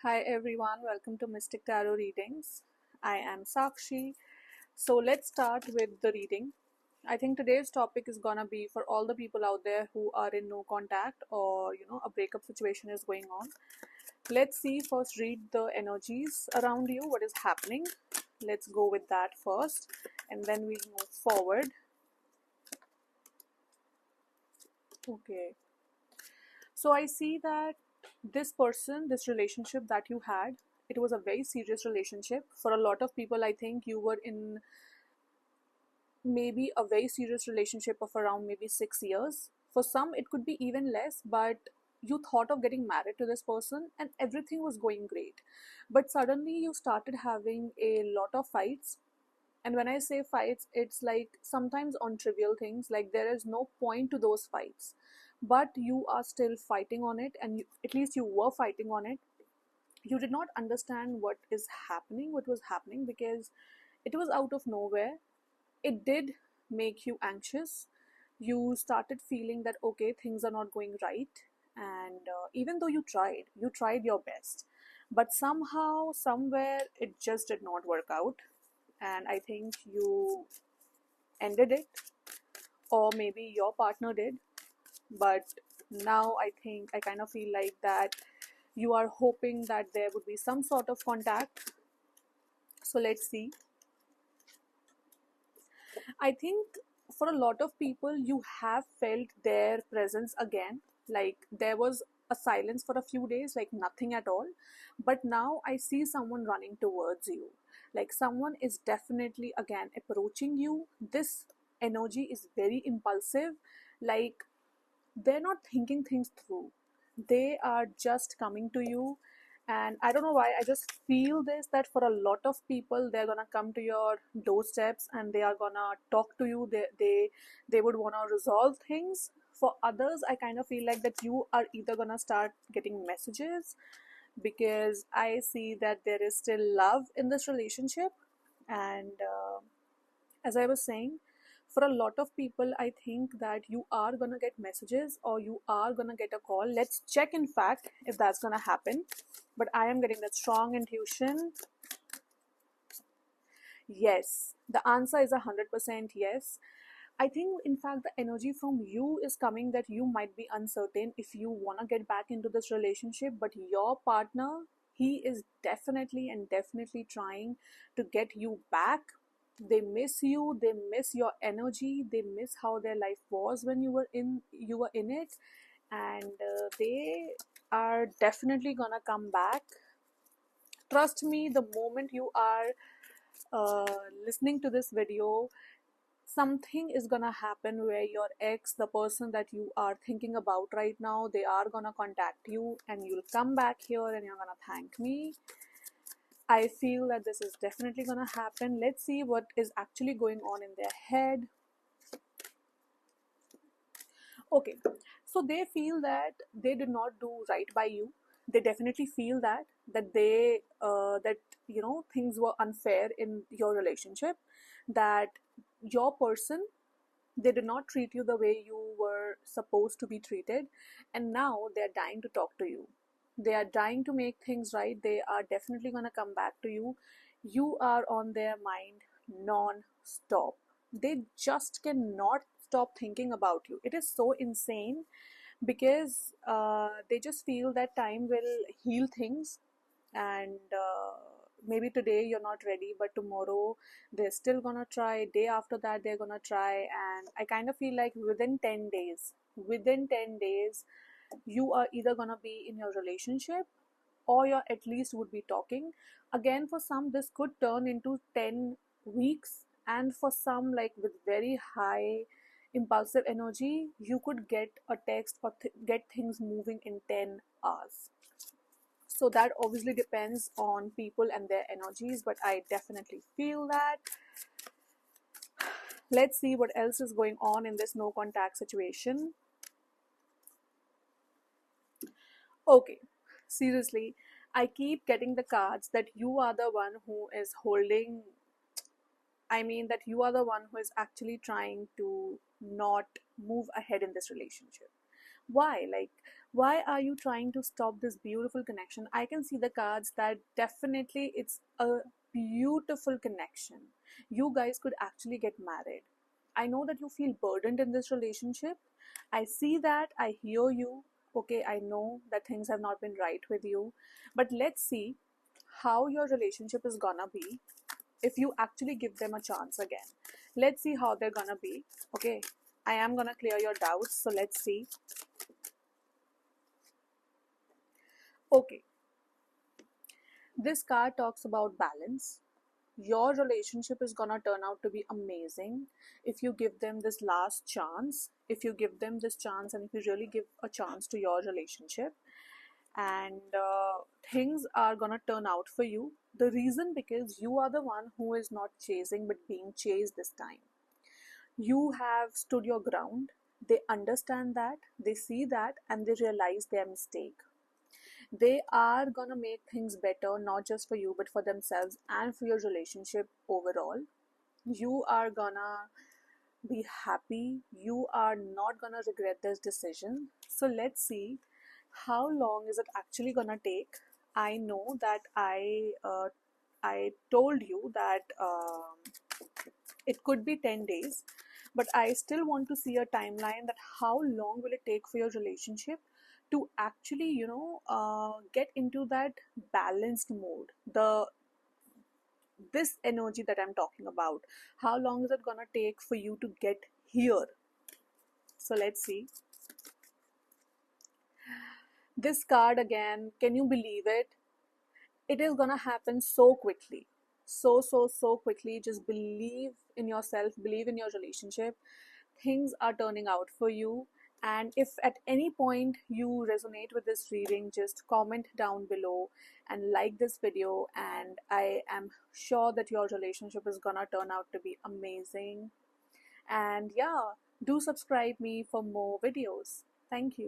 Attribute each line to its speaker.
Speaker 1: Hi everyone, welcome to Mystic Tarot Readings. I am Sakshi. So let's start with the reading. I think today's topic is gonna be for all the people out there who are in no contact or a breakup situation is going on. Let's see, first read the energies around you, what is happening. Let's go with that first and then we'll move forward. Okay. So I see that this person, this relationship that you had, it was a very serious relationship. For a lot of people, I think you were in maybe a very serious relationship of around maybe 6 years. For some, it could be even less, but you thought of getting married to this person and everything was going great. But suddenly you started having a lot of fights. And when I say fights, it's like sometimes on trivial things, like there is no point to those fights, but you are still fighting on it, and at least you were fighting on it. You did not understand what was happening, because it was out of nowhere. It did make you anxious. You started feeling that okay, things are not going right, and even though you tried your best, but somehow, somewhere, it just did not work out, and I think you ended it, or maybe your partner did. But now I think I kind of feel like that you are hoping that there would be some sort of contact. So let's see. I think for a lot of people, you have felt their presence again. Like there was a silence for a few days, like nothing at all. But now I see someone running towards you. Like someone is definitely again approaching you. This energy is very impulsive. Like they're not thinking things through. They are just coming to you. And I don't know why, I just feel this, that for a lot of people, they're gonna come to your doorsteps and they are gonna talk to you. They would want to resolve things. For others, I kind of feel like that you are either gonna start getting messages, because I see that there is still love in this relationship. And as I was saying, for a lot of people, I think that you are gonna get messages or you are gonna get a call. Let's check, in fact, if that's gonna happen. But I am getting that strong intuition. Yes, the answer is 100% yes. I think, in fact, the energy from you is coming that you might be uncertain if you want to get back into this relationship, but your partner, he is definitely and definitely trying to get you back. They miss you, they miss your energy, they miss how their life was when you were in it, and they are definitely gonna come back. Trust me, the moment you are listening to this video, something is gonna happen where your ex, the person that you are thinking about right now, they are gonna contact you and you'll come back here and you're gonna thank me. I feel that this is definitely gonna happen. Let's see what is actually going on in their head. Okay, so they feel that they did not do right by you. They definitely feel that they that things were unfair in your relationship, that your person, they did not treat you the way you were supposed to be treated, and now they're dying to talk to you. They are dying to make things right. They are definitely going to come back to you. You are on their mind non-stop. They just cannot stop thinking about you. It is so insane, because they just feel that time will heal things, and maybe today you're not ready, but tomorrow they're still gonna try, day after that they're gonna try, and I kind of feel like within 10 days you are either gonna be in your relationship, or you at least would be talking again. For some, this could turn into 10 weeks, and for some, like with very high impulsive energy, you could get a text or get things moving in 10 hours. So that obviously depends on people and their energies, but I definitely feel that. Let's see what else is going on in this no contact situation. Okay, seriously, I keep getting the cards that you are the one who is holding, I mean, that you are the one who is actually trying to not move ahead in this relationship. Why? Like, Why are you trying to stop this beautiful connection? I can see the cards that definitely it's a beautiful connection. You guys could actually get married. I know that you feel burdened in this relationship. I see that, I hear you. Okay, I know that things have not been right with you. But let's see how your relationship is gonna be if you actually give them a chance again. Let's see how they're gonna be. Okay, I am gonna clear your doubts. So let's see. Okay, this card talks about balance. Your relationship is gonna turn out to be amazing if you give them this last chance. If you give them this chance and if you really give a chance to your relationship, and things are gonna turn out for you. The reason because you are the one who is not chasing but being chased this time. You have stood your ground. They understand that, they see that, and they realize their mistake. They are gonna make things better, not just for you, but for themselves and for your relationship overall. You are gonna be happy. You are not gonna regret this decision. So let's see how long is it actually gonna take. I know that I told you that it could be 10 days, but I still want to see a timeline that how long will it take for your relationship to actually, get into that balanced mode. This energy that I'm talking about, how long is it gonna take for you to get here? So let's see. This card again, can you believe it? It is gonna happen so quickly. So quickly. Just believe in yourself, believe in your relationship. Things are turning out for you. And if at any point you resonate with this reading, just comment down below and like this video. And I am sure that your relationship is gonna turn out to be amazing. And yeah, do subscribe me for more videos. Thank you.